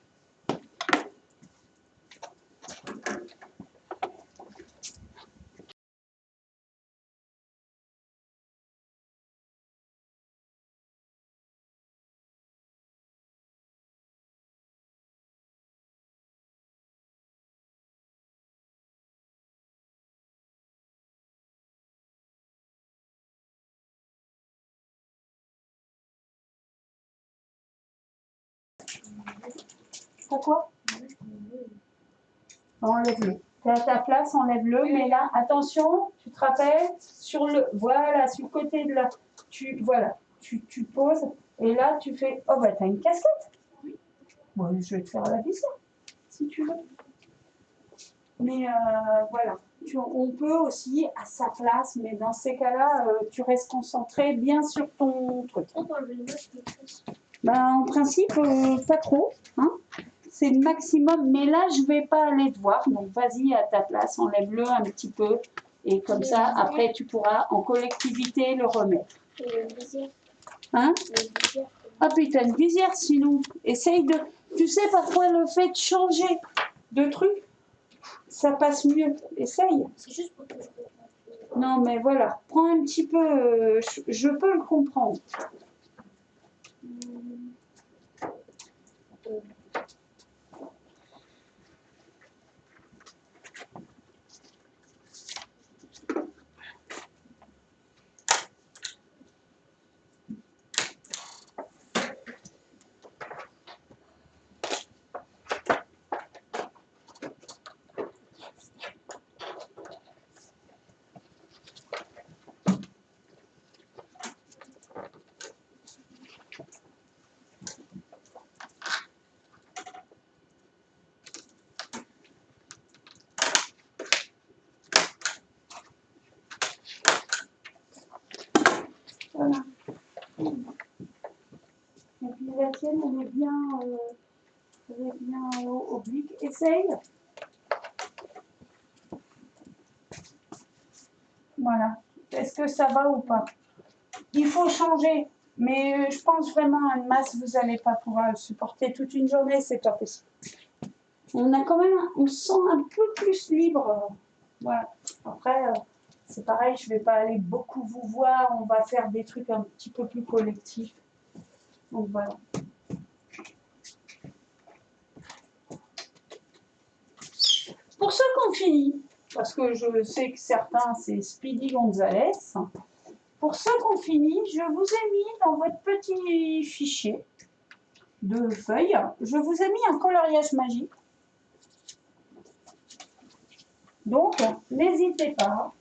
Pourquoi? Enlève-le. Tu es à ta place, enlève-le. Mais là, attention, tu te rappelles, sur le côté de là, tu poses, et là, tu fais, oh bah, t'as une casquette. Bon, je vais te faire la visière, si tu veux. Mais voilà, on peut aussi à sa place, mais dans ces cas-là, tu restes concentré bien sur ton truc. Ben, en principe, pas trop, hein. C'est le maximum, mais là, je ne vais pas aller te voir. Donc, vas-y à ta place, enlève-le un petit peu. Et comme ça, après, tu pourras en collectivité le remettre. Hein? Ah, puis tu as une visière sinon. Essaye de... Tu sais, parfois, le fait de changer de truc, ça passe mieux. Essaye. C'est juste pour que je comprenne. Non, mais voilà. Prends un petit peu... je peux le comprendre. Voilà. Et puis la tienne, elle est bien oblique. Essaye. Voilà. Est-ce que ça va ou pas? Il faut changer. Mais je pense vraiment à une masse, vous n'allez pas pouvoir le supporter toute une journée, c'est pas possible. On a quand même, on se sent un peu plus libre. Voilà. Après, c'est pareil, je ne vais pas aller beaucoup vous voir. On va faire des trucs un petit peu plus collectifs. Donc voilà. Pour ceux qui ont fini, parce que je sais que certains, c'est Speedy Gonzalez. Pour ceux qui ont fini, je vous ai mis dans votre petit fichier de feuilles, je vous ai mis un coloriage magique. Donc, n'hésitez pas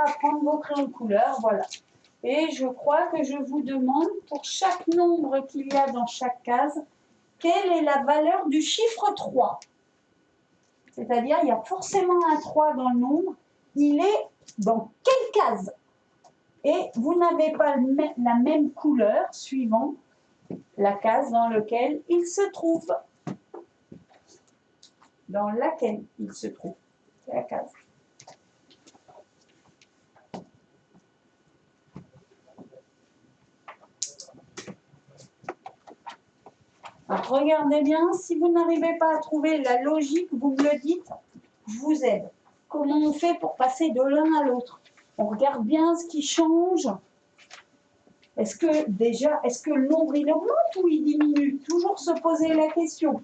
à prendre vos crayons de couleur, voilà. Et je crois que je vous demande, pour chaque nombre qu'il y a dans chaque case, quelle est la valeur du chiffre 3. C'est-à-dire, il y a forcément un 3 dans le nombre, il est dans quelle case? Et vous n'avez pas la même couleur suivant la case dans laquelle il se trouve. Dans laquelle il se trouve. La case. Ah, Alors, regardez bien, si vous n'arrivez pas à trouver la logique, vous me le dites, je vous aide. Comment on fait pour passer de l'un à l'autre? On regarde bien ce qui change. Est-ce que le nombre il augmente ou il diminue? Toujours se poser la question.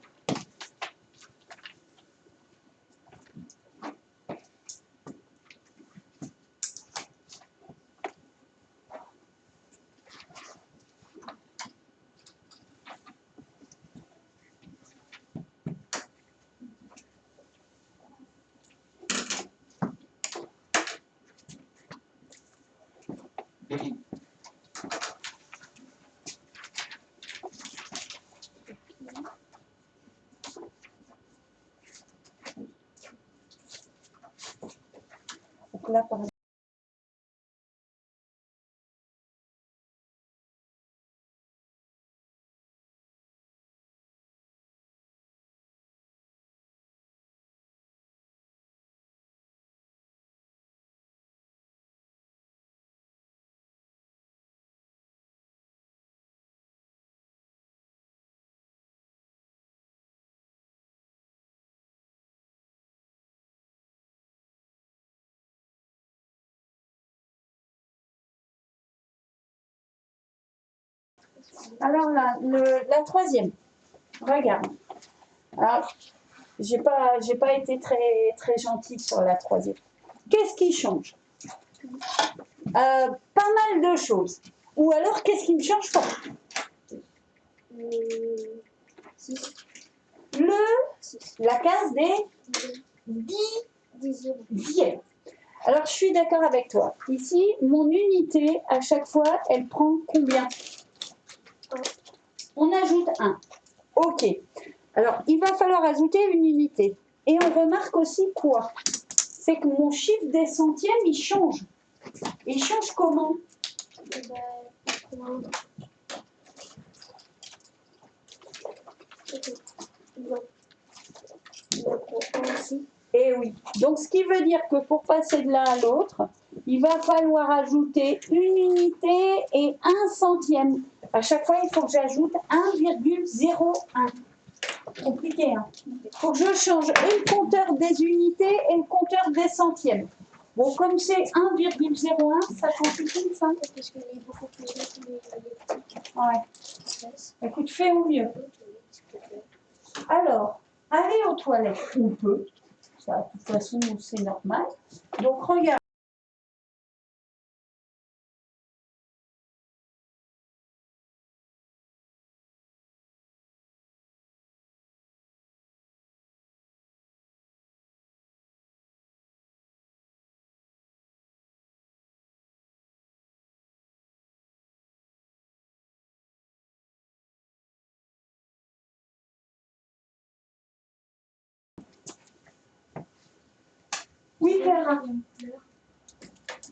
Donc là, par exemple, alors là, la troisième, regarde. Alors, j'ai pas été très gentille sur la troisième. Qu'est-ce qui change? Pas mal de choses. Ou alors, qu'est-ce qui ne change pas? La case des dixièmes. Alors, je suis d'accord avec toi. Ici, mon unité, à chaque fois, elle prend combien? On ajoute 1. OK. Alors, il va falloir ajouter une unité. Et on remarque aussi quoi? C'est que mon chiffre des centièmes, il change. Il change comment? Et oui. Donc, ce qui veut dire que pour passer de l'un à l'autre, il va falloir ajouter une unité et 1 centième. À chaque fois, il faut que j'ajoute 1,01. Compliqué, hein? Il faut que je change et le compteur des unités et le compteur des centièmes. Bon, comme c'est 1,01, ça complique ça? Parce qu'il est beaucoup plus Ouais. Écoute, fais au mieux. Alors, aller aux toilettes, on peut. Ça, de toute façon, c'est normal. Donc, regarde. Oui, Clara.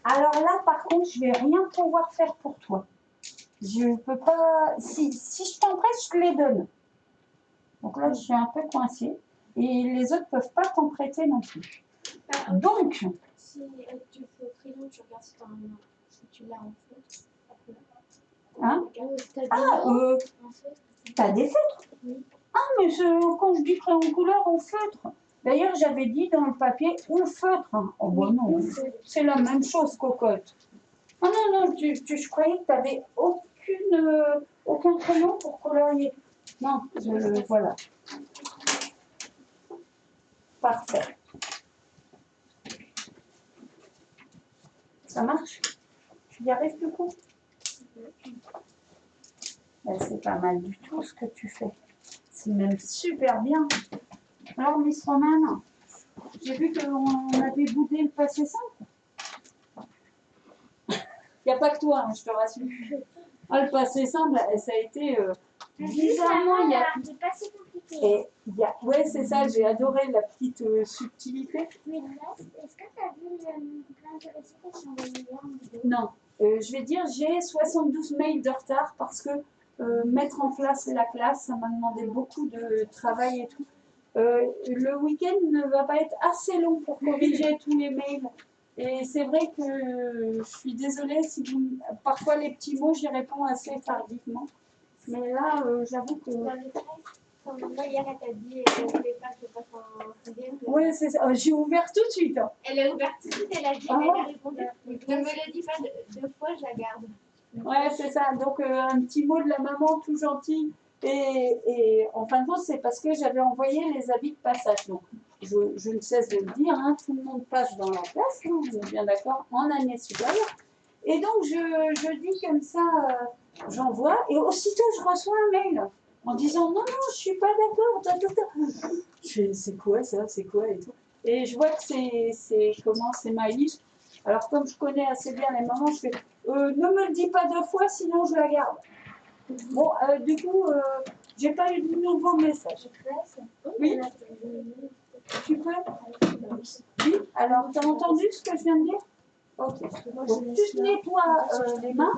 Alors là, par contre, je vais rien pouvoir faire pour toi. Je peux pas. Si je t'en prête, je te les donne. Donc là, je suis un peu coincée. Et les autres ne peuvent pas t'en prêter non plus. Donc. Si tu fais au crayon, tu regardes si tu l'as en fait. Hein? T'as des feutres? Oui. Ah, mais quand je dis crayon couleur, au feutre. D'ailleurs, j'avais dit dans le papier au feutre. Oh, bon, non, c'est la même chose, cocotte. Ah non, non, je croyais que tu n'avais aucun crayon pour colorier. Non, voilà. Parfait. Ça marche? Tu y arrives du coup? C'est pas mal du tout ce que tu fais. C'est même super bien. Alors, Miss Romane, j'ai vu qu'on avait boudé le passé simple. Il n'y a pas que toi, hein, je te rassure. Ah, le passé simple, ça a été bizarrement. Il y a... C'est pas si compliqué. Ouais, c'est ça, j'ai adoré la petite subtilité. Mais est-ce que tu as vu plein de récits que je t'ai envoyé hier en vidéo? Non, je vais dire, j'ai 72 mails de retard parce que mettre en place la classe, ça m'a demandé beaucoup de travail et tout. Le week-end ne va pas être assez long pour corriger tous les mails. Et c'est vrai que je suis désolée si parfois les petits mots, j'y réponds assez tardivement. Mais là, j'avoue que... Dans le stress, comme moi, hier, elle t'a dit qu'elle ne voulait pas que je fasse un sixième. Ouais, c'est ça. J'ai ouvert tout de suite. Hein. Elle a ouvert tout de suite, elle a dit, Ah. elle a répondu. Ne me le dis pas deux fois, je la garde. Ouais, c'est ça. Donc, un petit mot de la maman, tout gentil. Et en fin de compte, c'est parce que j'avais envoyé les avis de passage. Donc, je ne cesse de le dire, hein, tout le monde passe dans la classe, hein, on est bien d'accord, en année supérieure. Et donc, je dis comme ça, j'envoie, et aussitôt, je reçois un mail en disant non, non, je ne suis pas d'accord. Je fais, c'est quoi ça, c'est quoi et tout. Et je vois que c'est Maïs. Alors, comme je connais assez bien les mamans, je fais ne me le dis pas deux fois, sinon je la garde. Bon, du coup, j'ai pas eu de nouveau message. Oui. Tu peux? Oui. Alors, t'as entendu ce que je viens de dire? Ok. Donc, tu te nettoies les mains.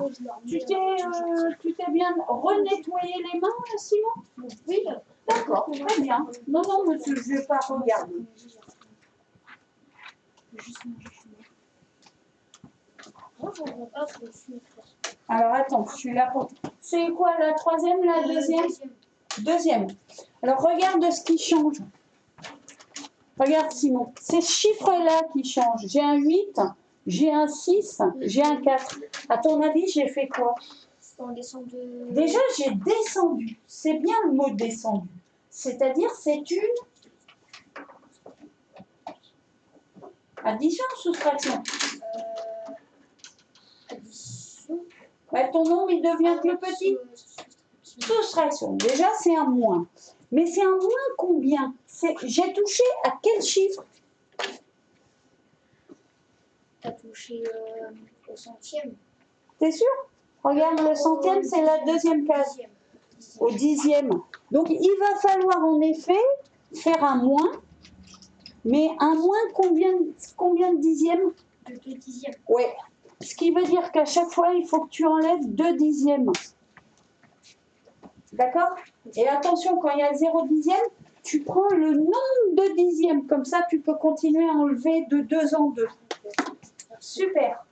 Tu t'es bien renettoyé les mains, Simon? Oui. D'accord, très bien. Non, non, monsieur, je ne vais pas regarder. Alors, attends, je suis là pour... C'est quoi, la troisième, la deuxième? Deuxième. Alors, regarde ce qui change. Regarde, Simon. Ces chiffres-là qui changent. J'ai un 8, j'ai un 6, j'ai un 4. À ton avis, j'ai fait quoi? Déjà, j'ai descendu. C'est bien le mot descendu. C'est-à-dire, c'est une addition ou soustraction? Ouais, ton nombre, il devient plus petit. Soustraction. Déjà, c'est un moins. Mais c'est un moins combien? J'ai touché à quel chiffre? Tu as touché au centième. T'es sûr? Regarde, le centième, c'est la deuxième case. Au dixième. Donc, il va falloir en effet faire un moins. Mais un moins, combien de dixièmes? De 2 dixièmes. Oui. Ce qui veut dire qu'à chaque fois, il faut que tu enlèves 2 dixièmes. D'accord? Et attention, quand il y a 0 dixième, tu prends le nombre de dixièmes. Comme ça, tu peux continuer à enlever de 2 en 2. Super.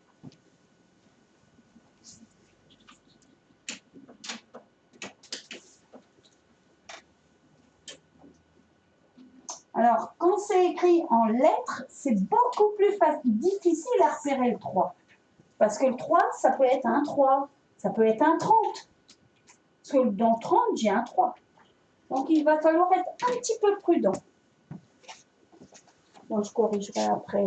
Alors, quand c'est écrit en lettres, c'est beaucoup plus difficile à repérer le 3. Parce que le 3, ça peut être un 3, ça peut être un 30. Parce que dans 30, j'ai un 3. Donc, il va falloir être un petit peu prudent. Bon, je corrigerai après.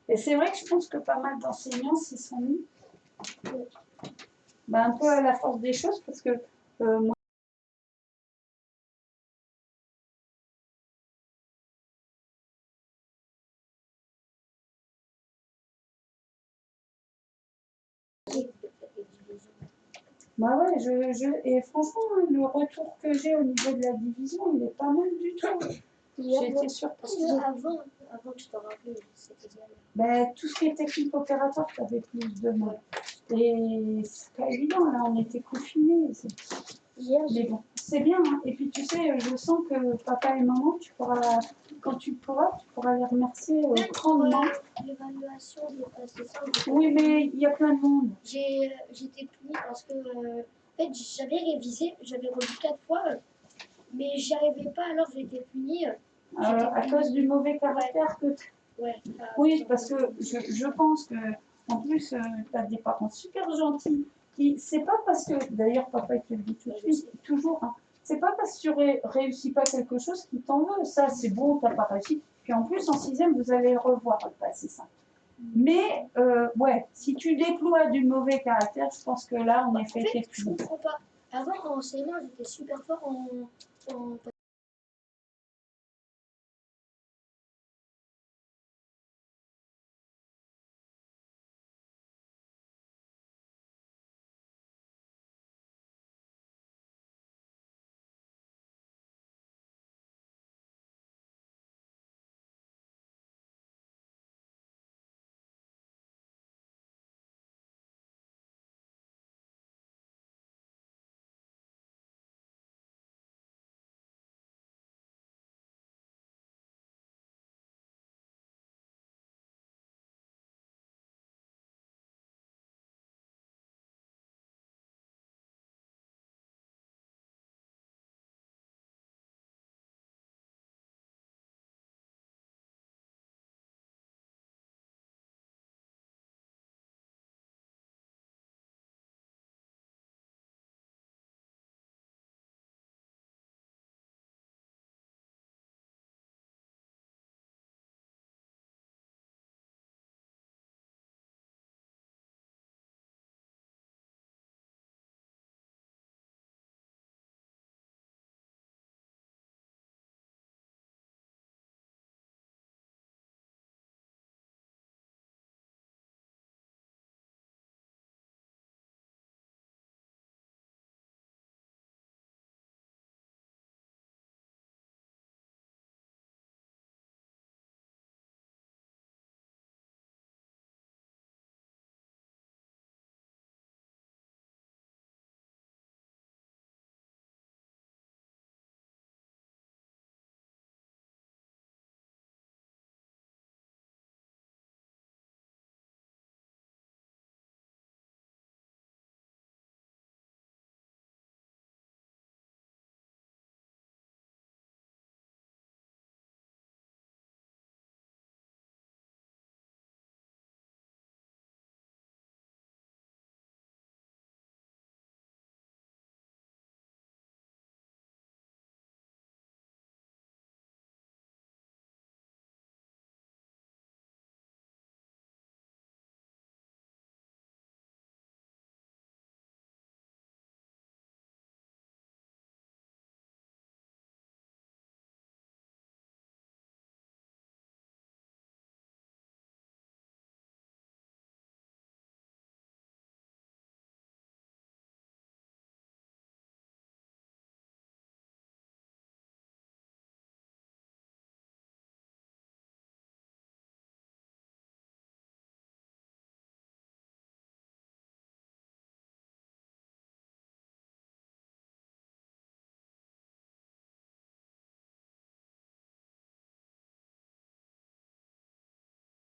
Et c'est vrai que je pense que pas mal d'enseignants s'y sont mis. Un peu à la force des choses, parce que moi, bah ouais, et franchement, le retour que j'ai au niveau de la division, il est pas mal du tout. J'ai été surprise. Avant, tu t'en rappelles, c'était bien. Ben, tout ce qui est technique opératoire, tu avais plus de mal. Et c'est pas évident, là, on était confinés. Mais bon, c'est bien. Hein. Et puis, tu sais, je sens que papa et maman, quand tu pourras les remercier grandement. L'évaluation, j'ai passé ça. Oui, mais il y a plein de monde. J'étais punie parce que en fait, j'avais révisé, j'avais relu 4 fois, mais j'y arrivais pas, alors j'ai été punie. À cause du mauvais caractère que tu... Ouais. Oui, parce que je pense que, en plus, tu as des parents super gentils. C'est pas parce que, d'ailleurs, papa, il te le dit tout de suite, toujours, hein, c'est pas parce que tu réussis pas quelque chose qu'il t'en veut. Ça, c'est bon, t'as pas réussi. Puis en plus, en sixième, vous allez le revoir, le passé ça. Mais, ouais, si tu déploies du mauvais caractère, je pense que là, en effet, t'es je plus bon. comprends pas. Avant, en CM1, j'étais super fort en